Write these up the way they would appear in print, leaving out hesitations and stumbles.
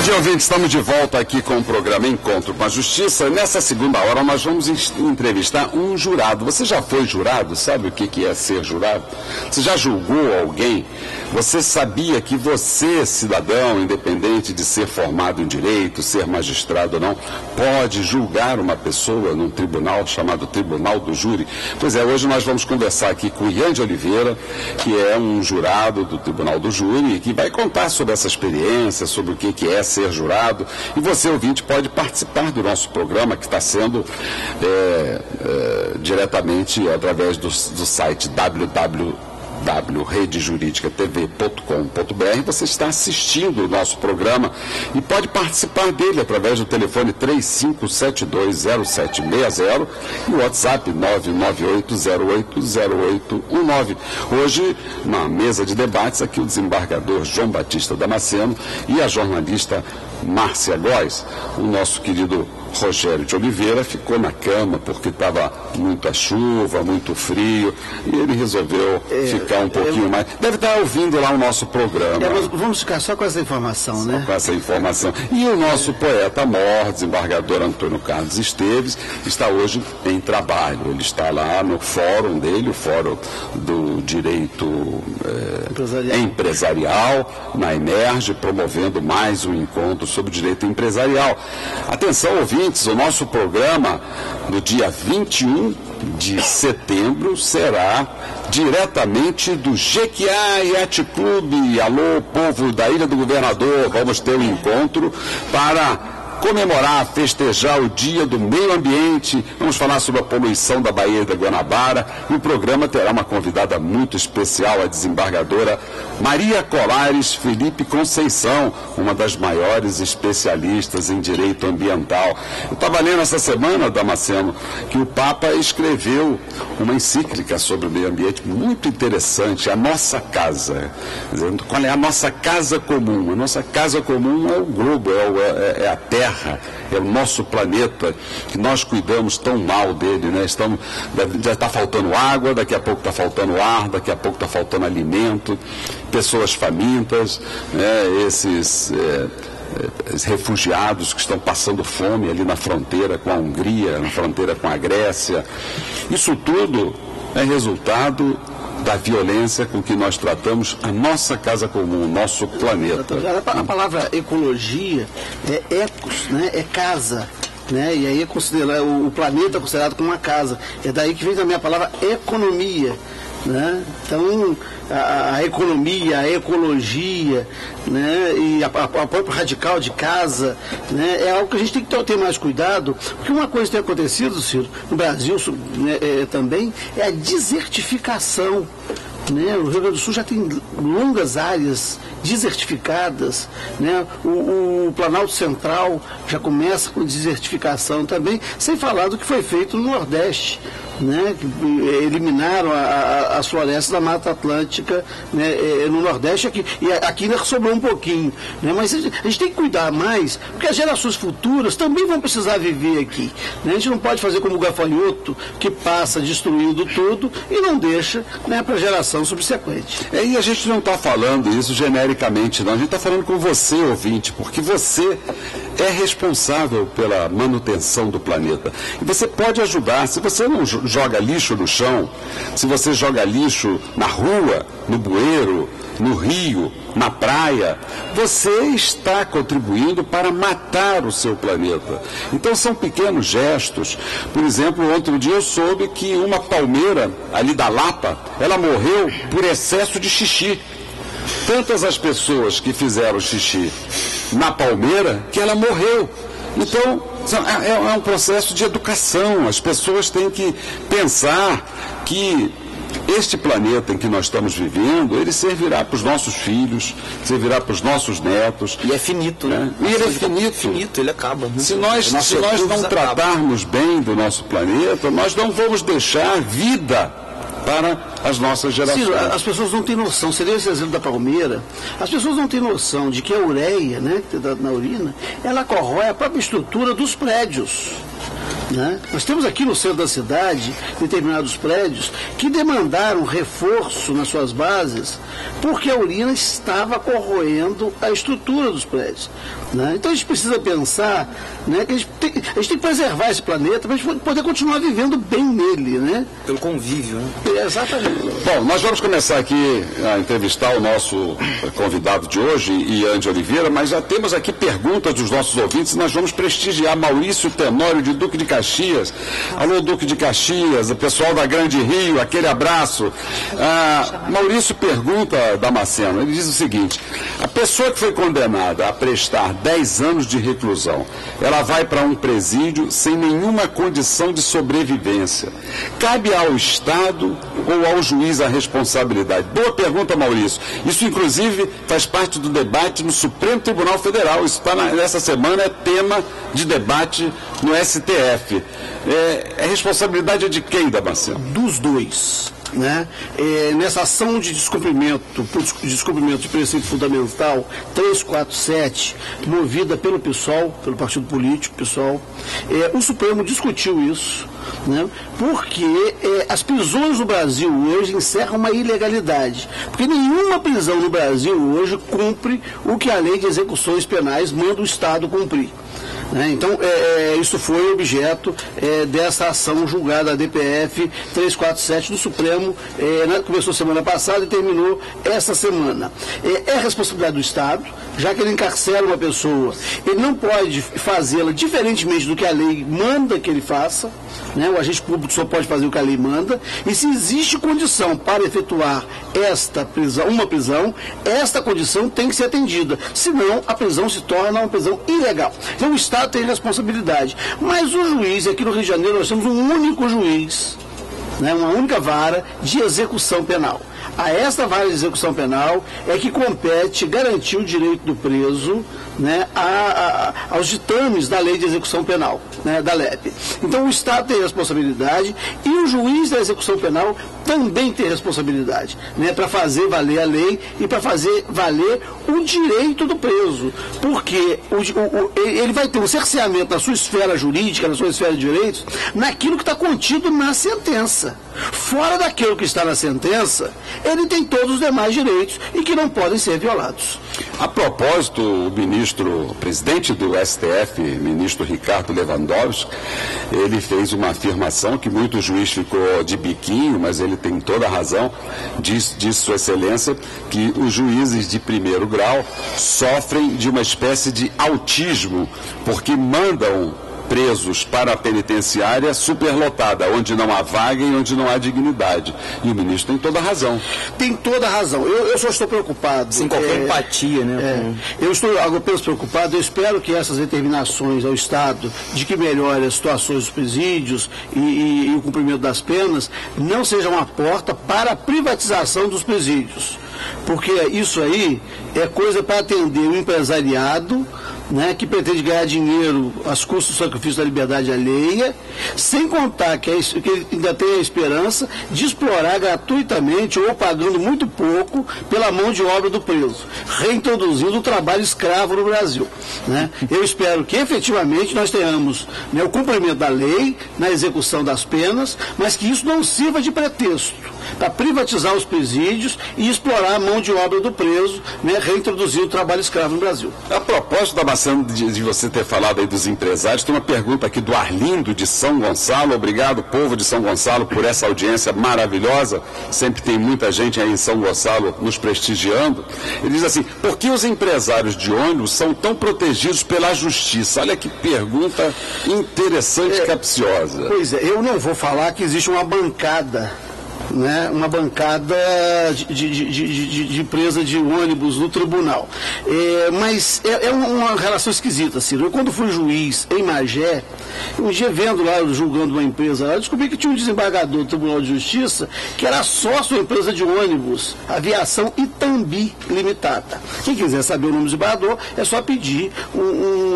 Bom dia, ouvintes. Estamos de volta aqui com o programa Encontro com a Justiça. Nessa segunda hora nós vamos entrevistar um jurado. Você já foi jurado? Sabe o que é ser jurado? Você já julgou alguém? Você sabia que você, cidadão, independente de ser formado em direito, ser magistrado ou não, pode julgar uma pessoa num tribunal chamado Tribunal do Júri? Pois é, hoje nós vamos conversar aqui com o Ian de Oliveira, que é um jurado do Tribunal do Júri, e que vai contar sobre essa experiência, sobre o que é ser jurado. E você, ouvinte, pode participar do nosso programa, que está sendo diretamente através do site www.redejuridicatv.com.br. Você está assistindo o nosso programa e pode participar dele através do telefone 35720760 e o WhatsApp 998080819. Hoje, na mesa de debates, aqui o desembargador João Batista Damasceno e a jornalista Márcia Góes. O nosso querido Rogério de Oliveira ficou na cama porque estava muita chuva, muito frio, e ele resolveu ficar um pouquinho mais. Deve estar ouvindo lá o nosso programa. Vamos ficar só com essa informação, né? Só com essa informação. E o nosso poeta mor, desembargador Antônio Carlos Esteves, está hoje em trabalho. Ele está lá no fórum dele, o Fórum do Direito Empresarial, na Emerge, promovendo mais um encontro sobre o direito empresarial. Atenção, ouvintes, o nosso programa no dia 21 de setembro será diretamente do Jequiá Yacht Club. Alô, povo da Ilha do Governador, vamos ter um encontro para comemorar, festejar o Dia do Meio Ambiente. Vamos falar sobre a poluição da Baía da Guanabara, e o programa terá uma convidada muito especial, a desembargadora Maria Colares Felipe Conceição, uma das maiores especialistas em direito ambiental. Eu estava lendo essa semana, Damasceno, que o Papa escreveu uma encíclica sobre o meio ambiente muito interessante, a nossa casa. Qual é a nossa casa comum? A nossa casa comum é o globo, é a Terra. É o nosso planeta, que nós cuidamos tão mal dele, né? Já está faltando água, daqui a pouco está faltando ar, daqui a pouco está faltando alimento, pessoas famintas, né? Esses refugiados que estão passando fome ali na fronteira com a Hungria, na fronteira com a Grécia. Isso tudo é resultado da violência com que nós tratamos a nossa casa comum, o nosso planeta. A palavra ecologia é ecos, né? É casa, né? E aí o planeta é considerado como uma casa. É daí que vem também a palavra economia, né? Então, a economia, a ecologia, né? E a própria radical de casa, né? É algo que a gente tem que ter mais cuidado, porque uma coisa que tem acontecido, Ciro, no Brasil, né, também, é a desertificação. Né? O Rio Grande do Sul já tem longas áreas desertificadas, né? O Planalto Central já começa com desertificação também, sem falar do que foi feito no Nordeste, né? Eliminaram as florestas da Mata Atlântica, né? No Nordeste aqui, e aqui ainda sobrou um pouquinho, né? Mas a gente tem que cuidar mais, porque as gerações futuras também vão precisar viver aqui, né? A gente não pode fazer como o gafanhoto, que passa destruindo tudo e não deixa, né, para a geração subsequente. E a gente não está falando isso genericamente, não. A gente está falando com você, ouvinte, porque você é responsável pela manutenção do planeta. E você pode ajudar. Se você não joga lixo no chão, se você joga lixo na rua, no bueiro, no rio, na praia, você está contribuindo para matar o seu planeta. Então são pequenos gestos. Por exemplo, outro dia eu soube que uma palmeira ali da Lapa, ela morreu por excesso de xixi. Tantas as pessoas que fizeram xixi na palmeira que ela morreu. Então, é um processo de educação. As pessoas têm que pensar que este planeta em que nós estamos vivendo, ele servirá para os nossos filhos, servirá para os nossos netos. E é finito, né? E ele é finito. Ele acaba. Né? Se nós não tratarmos bem do nosso planeta, nós não vamos deixar vida para as nossas gerações. Ciro, as pessoas não têm noção, seria esse exemplo da palmeira, as pessoas não têm noção de que a ureia, né, que está na urina, ela corrói a própria estrutura dos prédios. né? Nós temos aqui no centro da cidade determinados prédios que demandaram reforço nas suas bases porque a urina estava corroendo a estrutura dos prédios, né? Então a gente precisa pensar, né, que a gente tem que preservar esse planeta para a gente poder continuar vivendo bem nele, né? Pelo convívio, né? Exatamente. Bom, nós vamos começar aqui a entrevistar o nosso convidado de hoje, Ian de Oliveira, mas já temos aqui perguntas dos nossos ouvintes e nós vamos prestigiar Maurício Tenório de Duque de Caxias. Alô, Duque de Caxias, o pessoal da Grande Rio, aquele abraço. Maurício pergunta, Damasceno, ele diz o seguinte: a pessoa que foi condenada a prestar 10 anos de reclusão, ela vai para um presídio sem nenhuma condição de sobrevivência. Cabe ao Estado ou ao juiz a responsabilidade? Boa pergunta, Maurício. Isso, inclusive, faz parte do debate no Supremo Tribunal Federal. Isso está nessa semana, é tema de debate no STF. É responsabilidade de quem, Damasceno? Dos dois, né? Nessa ação de descumprimento de preceito fundamental 347, movida pelo PSOL, pelo partido político PSOL, o Supremo discutiu isso, né? Porque as prisões no Brasil hoje encerram uma ilegalidade, porque nenhuma prisão no Brasil hoje cumpre o que a lei de execuções penais manda o Estado cumprir. Então, isso foi objeto dessa ação julgada, a DPF 347 do Supremo, começou semana passada e terminou essa semana. É responsabilidade do Estado, já que ele encarcera uma pessoa, ele não pode fazê-la diferentemente do que a lei manda que ele faça, né? O agente público só pode fazer o que a lei manda, e se existe condição para efetuar uma prisão, esta condição tem que ser atendida, senão a prisão se torna uma prisão ilegal. Então o Estado tem responsabilidade, mas o juiz, aqui no Rio de Janeiro nós temos um único juiz, né, uma única vara de execução penal. A esta vara de execução penal é que compete garantir o direito do preso, né, aos ditames da lei de execução penal, né, da LEP. Então o Estado tem responsabilidade e o juiz da execução penal também tem responsabilidade, né, para fazer valer a lei e para fazer valer o direito do preso, porque ele vai ter um cerceamento na sua esfera jurídica, na sua esfera de direitos, naquilo que está contido na sentença. Fora daquilo que está na sentença, ele tem todos os demais direitos e que não podem ser violados. A propósito, o presidente do STF, ministro Ricardo Lewandowski, ele fez uma afirmação que muito juiz ficou de biquinho, mas ele tem toda a razão, diz Sua Excelência, que os juízes de primeiro grau sofrem de uma espécie de autismo, porque mandam presos para a penitenciária superlotada, onde não há vaga e onde não há dignidade. E o ministro tem toda a razão. Tem toda a razão. Eu só estou preocupado. Sem qualquer empatia, né? Eu estou apenas preocupado. Eu espero que essas determinações ao Estado de que melhore as situações dos presídios e o cumprimento das penas não sejam uma porta para a privatização dos presídios. Porque isso aí é coisa para atender o empresariado, né, que pretende ganhar dinheiro às custas do sacrifício da liberdade alheia, sem contar que ele ainda tem a esperança de explorar gratuitamente ou pagando muito pouco pela mão de obra do preso, reintroduzindo o trabalho escravo no Brasil, né? Eu espero que efetivamente nós tenhamos, né, o cumprimento da lei na execução das penas, mas que isso não sirva de pretexto para privatizar os presídios e explorar a mão de obra do preso, né, reintroduzir o trabalho escravo no Brasil. A propósito, Damasceno, de você ter falado aí dos empresários, tem uma pergunta aqui do Arlindo de São Gonçalo. Obrigado, povo de São Gonçalo, por essa audiência maravilhosa. Sempre tem muita gente aí em São Gonçalo nos prestigiando. Ele diz assim: por que os empresários de ônibus são tão protegidos pela justiça? Olha que pergunta interessante e capciosa. Pois é, eu não vou falar que existe uma bancada, né, uma bancada de empresa de ônibus no tribunal. Mas é uma relação esquisita, Ciro. Eu, quando fui juiz em Magé, um dia vendo lá, julgando uma empresa lá, eu descobri que tinha um desembargador do Tribunal de Justiça que era sócio da empresa de ônibus Aviação Itambi Limitada. Quem quiser saber o nome do desembargador, é só pedir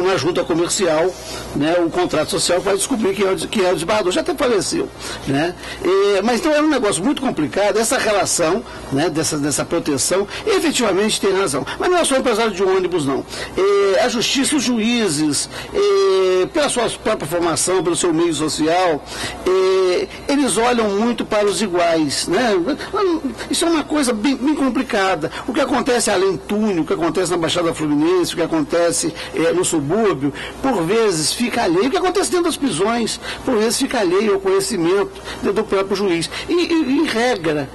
na junta comercial, né, o contrato social, vai descobrir quem é o desembargador. Já até faleceu, né? Mas então era um negócio muito complicado, essa relação, né, dessa proteção, efetivamente tem razão. Mas não é só empresário de ônibus, não. A justiça, os juízes, pela sua própria formação, pelo seu meio social, eles olham muito para os iguais, né? Isso é uma coisa bem complicada. O que acontece além túnel, o que acontece na Baixada Fluminense, o que acontece no subúrbio, por vezes fica alheio. O que acontece dentro das prisões, por vezes fica alheio ao conhecimento do próprio juiz. Em regra,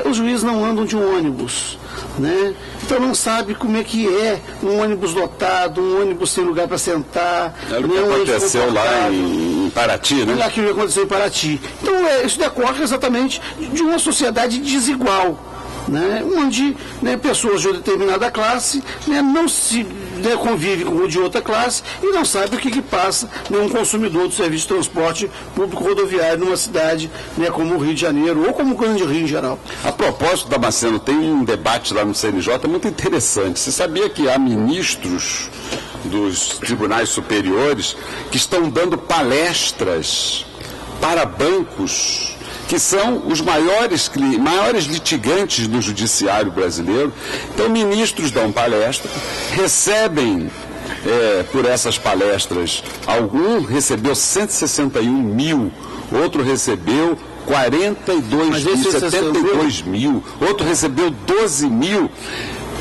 os juízes não andam de um ônibus, né? Então não sabe como é que é um ônibus lotado, um ônibus sem lugar para sentar. É o que aconteceu lá em Paraty, né? Lá que aconteceu em Paraty. Então isso decorre exatamente de uma sociedade desigual, né? Onde, né, pessoas de determinada classe, né, não se convive com o de outra classe e não sabe o que passa, né, um consumidor do serviço de transporte público rodoviário numa cidade, né, como o Rio de Janeiro ou como o Grande Rio em geral. A propósito, Damasceno, tem um debate lá no CNJ muito interessante. Você sabia que há ministros dos tribunais superiores que estão dando palestras para bancos que são os maiores litigantes do judiciário brasileiro? Então, ministros dão palestra, recebem por essas palestras, algum recebeu 161 mil, outro recebeu 72 mil, outro recebeu 12 mil.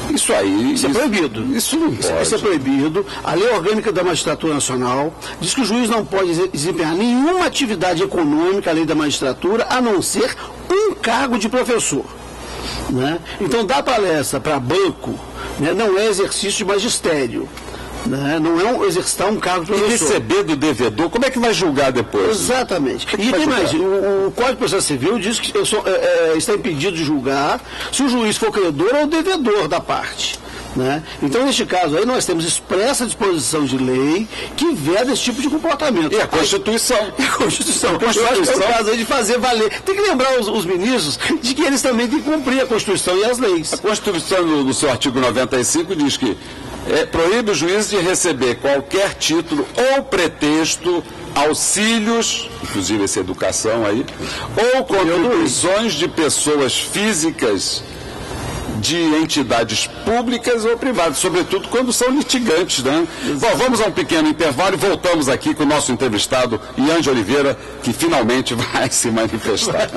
Isso aí... Isso é proibido. Isso não pode. Isso é proibido. A Lei Orgânica da Magistratura Nacional diz que o juiz não pode desempenhar nenhuma atividade econômica, a lei da magistratura, a não ser um cargo de professor, né? Então, dar palestra para banco, né, não é exercício de magistério. Né? Não é exercitar um cargo de professor. E receber do devedor, como é que vai julgar depois? Exatamente. E tem mais, o Código de Processo Civil diz que está impedido de julgar se o juiz for credor ou devedor da parte. Né? Então, neste caso aí, nós temos expressa disposição de lei que veda esse tipo de comportamento. E a Constituição. A Constituição. Eu acho que é o caso aí de fazer valer. Tem que lembrar os ministros de que eles também têm que cumprir a Constituição e as leis. A Constituição, no seu artigo 95, diz que proíbe o juiz de receber qualquer título ou pretexto, auxílios, inclusive essa educação aí, ou contribuições de pessoas físicas, de entidades públicas ou privadas, sobretudo quando são litigantes, né? Bom, vamos a um pequeno intervalo e voltamos aqui com o nosso entrevistado, Ian de Oliveira, que finalmente vai se manifestar.